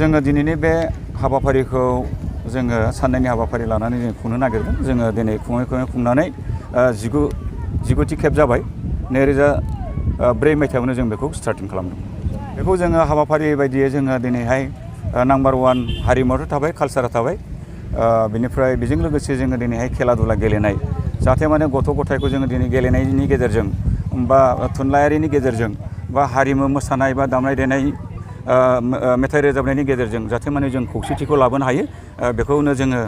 जोङो दिनैनि बे हाबाफारिखौ जोङो साननैनि हाबाफारि लानानै जों खुंनो नागिरदों। जोङो दिनै खुंनानै 19थि खेब जाबाय। 2004 मायथाइयावनो जों बेखौ स्टार्टिं खालामदों। बेखौ जोङो हाबाफारि बायदियै जोङो दिनैहाय नाम्बार 1 हारिमुवाथ' थाबाय, कालसारा थाबाय। बेनिफ्राय बेजों लोगोसे जोङो दिनैहाय खेला दुला गेलेनाय, जाहाथे माने गथ' गथायखौ जोङो दिनै गेलेनायनि गेजेरजों बा थुनलाइयारिनि गेजेरजों बा हारिमु मोसानाय बा दामनाय देनाय मेथाइ रोजाबनायनि गेजेरजों जाहाथे माने जों खौसेथिखौ लाबोनो हायो, बेखौनो जोङो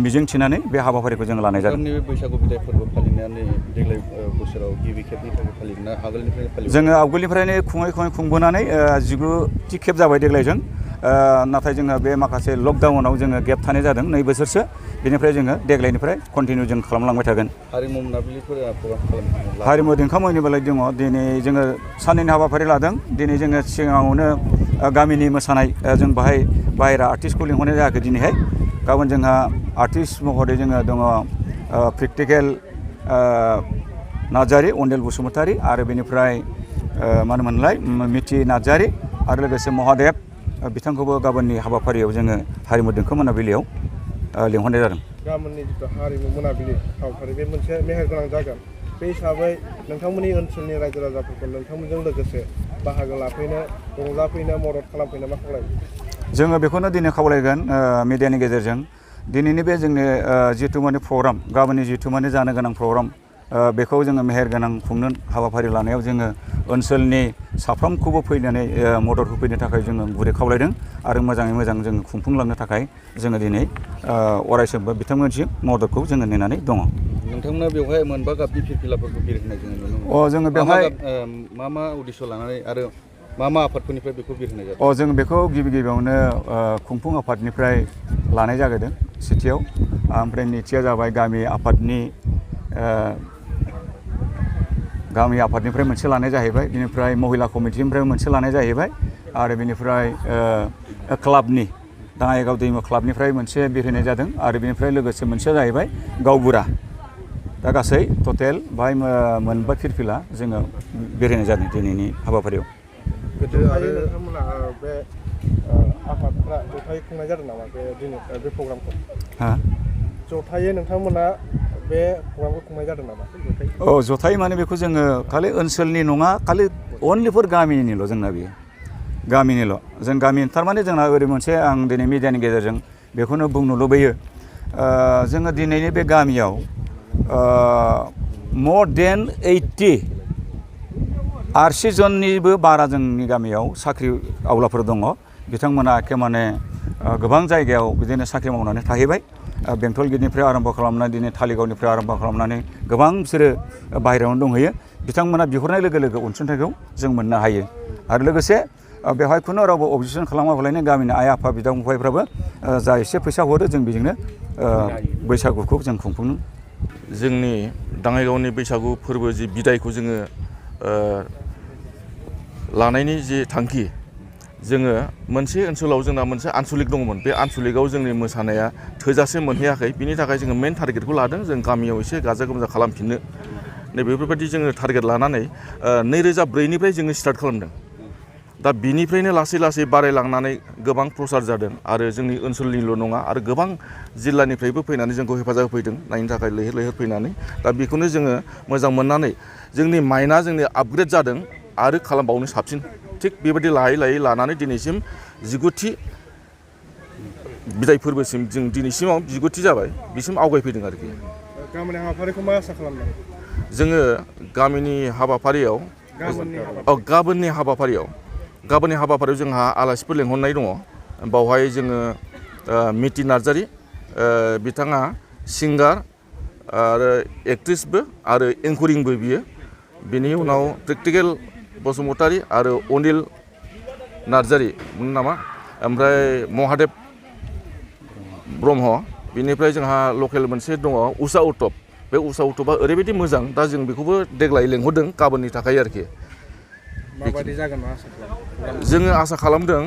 मिजिं थिनानै बे हाबाफारिखौ जों लानाय जादों। बैसागु बिदाय फोरबो फालिनानै देग्लाय बोसोराव गिबि खेबनि थाखाय फालिना आगोलनिफ्रायनो फालियो? जोङो आवगोलनिफ्रायनो खुंबोनानै 19थि खेब जाबाय देग्लायजों। नाथाय जोङो बे माखासे लकडाउनाव जोङो गेप थानाय जादों 2 बोसोरसो। बेनिफ्राय जोङो देग्लायनिफ्राय कन्टिनिउ जों खालामलांबाय थागोन। हारिमु मोनाबिलिफोरा प्रग्राम खालामदों? हारिमु देंखोमुनि बेलायाव दङ। दिनै जोङो साननैनि हाबाफारि लादों। दिनै जोङो सिगाङावनो गामिनि मोसानाय, जों बाहेरा आर्टिस्टखौ लिंहरनाय जायाखै दिनैहाय। गाबोन जोंहा आर्टिस्ट महरै जोङो दङ प्रेक्टिकेल नार्जारि, अनिल बसुमतारी, आरो बेनिफ्राय मा होनोमोनलाय मिथि नार्जारि, आरो लोगोसे महादेब बिथांखौबो गाबोननि हाबाफारियाव जोङो हारिमु देंखो मोनाबिलियाव लिंहरनाय जादों। गाबोननि जिथु हारिमु मोनाबिलि हाबाफारि, बे मोनसे मेहेरगोनां जागोन। बे हिसाबै नोंथांमोननि ओनसोलनि रायजो राजाफोरखौ नोंथांमोनजों लोगोसे बाहागो लाफैनो, रंजाफैनो, मदद खालामफैनो मा खावलायगोन? जोङो बेखौनो दिनै खावलायगोन मिडियानि गेजेरजों। दिनैनि बे जोंनि जिथु माने प्रग्राम, गाबोननि जिथु माने जानो गोनां प्रग्राम, बेखौ जोङो मेहेरगोनां खुंनो हाबाफारि लानायाव जोङो ओनसोलनि साफ्रोमखौबो फैनानै मदद होफैनो थाखाय जोङो गुरै खावलायदों। आरो मोजाङै मोजां जोङो खुंफुंलांनो थाखाय जोङो दिनै अरायसमबो बिथांमोनसिम मददखौ जोङो नेनानै दङ। नोंथांमोना बेवहाय मोनबा गाबनि फिरफिलाफोरखौ बिरहोनाय जोङो नुनो मोनो। जोङो बेवहाय मा उद्देश्य लानानै आरो मा आफादफोरनिफ्राय बेखौ बिरहोनाय जादों? जों बेखौ गिबियावनो खुंफुं आफादनिफ्राय लानाय जागोरदों सेथियाव। ओमफ्राय नैथिया जाबाय गामि आफादनिफ्राय मोनसे लानाय जाहैबाय। बेनिफ्राय महिला कमिटिनिफ्राय मोनसे लानाय जाहैबाय। आरो बेनिफ्राय क्लाबनि दाङाइगाव दैमु क्लाबनिफ्राय मोनसे बिरहोनाय जादों। आरो बेनिफ्राय लोगोसे मोनसेया जाहैबाय गावबुरा। दा गासै टटेल बाहाय मोनबा फिरफिला जोङो बिरहोनाय जादों दिनैनि हाबाफारियाव। गोदोहाय नोंथांमोना बे आफादफ्रा जथायै खुंनाय जादों नामा बे प्रग्रामखौ? जथायै नोंथांमोना बे प्रग्रामखौ खुंनाय जादों नामा? जथायै माने बेखौ जोङो खालि ओनसोलनि नङा, खालि अनलि फर गामिनिल' जोंना बेयो। गामिनिल'। जों गामि थारमाने जोंना ओरै मोनसे आं दिनै मिडियानि गेजेरजों बेखौनो बुंनो लुबैयो। जोङो दिनैनि बे गामियाव more than 80 जननिबो बारा जोंनि गामियाव साख्रि आवलाफोर दङ। बिथांमोना एखे माने गोबां जायगायाव बिदिनो साख्रि मावनानै थाहैबाय। बेंटल गेटनिफ्राय आरम्भ खालामनानै दिनै तालिगावनिफ्राय आरम्भ खालामनानै गोबां बिसोरो बाहेरायावनो दंहैयो। बिथांमोना बिहरनाय लोगो लोगो अनसुंथाइखौ जों मोननो हायो। आरो लोगोसे बेवहाय खुनु रावबो अबजेक्सन खालामाबालानो गामिनि आइ आफा बिदा फंबायफ्राबो जा एसे फैसा हरो जों बेजोंनो बैसागुखौ जों खुंफुङो। जोंनि दाङाइगावनि बैसागु फोरबो जि बिदायखौ जोङो लानायनि जि थांखि, जोङो मोनसे ओनसोलाव जोंना मोनसे आनसलिक दङमोन। बे आनसलिकआव जोंनि मोसानाया थोजासे मोनहैयाखै। बिनि थाखाय जोङो मेन टारगेटखौ लादों। जों गामियाव एसे गाजा गोमजा खालामफिननो बेफोरबायदि जोङो टारगेट लानानै 2004निफ्राय जोङो स्टार्ट खालामदों। दा बिनिफ्रायनो लासै लासै बारायलांनानै गोबां प्रसार जादों। आरो जोंनि ओनसोलनिल' नङा, आरो गोबां जिल्लानिफ्रायबो फैनानै जोंखौ हेफाजाब होफैदों नायनो थाखाय लैहोर लैहोर फैनानै। दा बेखौनो जोङो मोजां मोननानै जोंनि माइन्डआ जोंनि आपग्रेड जादों आरो खालामबावनो साबसिन। थिग बेबायदि लायै लानानै दिनैसिम 19थि बिदाय फोरबोसिम जों दिनैसिमाव 19थि जाबाय, बिसिम आवगायफैदों आरोखि। गामिनि हाबाफारिखौ मा आसा खालामदों? जोङो गामिनि हाबाफारियाव गाबोननि हाबाफारियाव जोंहा आलासिफोर लेंहरनाय दङ। बावहाय जोङो मिथि नार्जारि, बिथाङा सिंगार आरो एक्ट्रिसबो आरो एंकरिंबो बियो। बिनि उनाव प्रेक्टिकेल बसुमतारी आरो अनिल नार्जारि नामा, ओमफ्राय महादेब ब्रह्म। बिनिफ्राय जोंहा लकेल मोनसे दङ उषा उत्तप। बे उषा उत्तपा ओरैबायदि मोजां, दा जों बेखौबो देग्लाय लेंहरदों गाबोननि थाखाय आरोखि। माबायदि जागोन आसा खालामदों? जोङो आसा खालामदों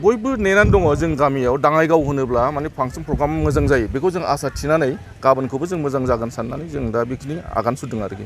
बयबो नेनानै दङ। जों गामियाव दाङाइगाव होनोब्ला माने फांसन प्रग्राम मोजां जायो, बेखौ जों आसा थिनानै गाबोनखौबो जों मोजां जागोन साननानै जों दा बेखिनि आगान सुरदों आरोखि।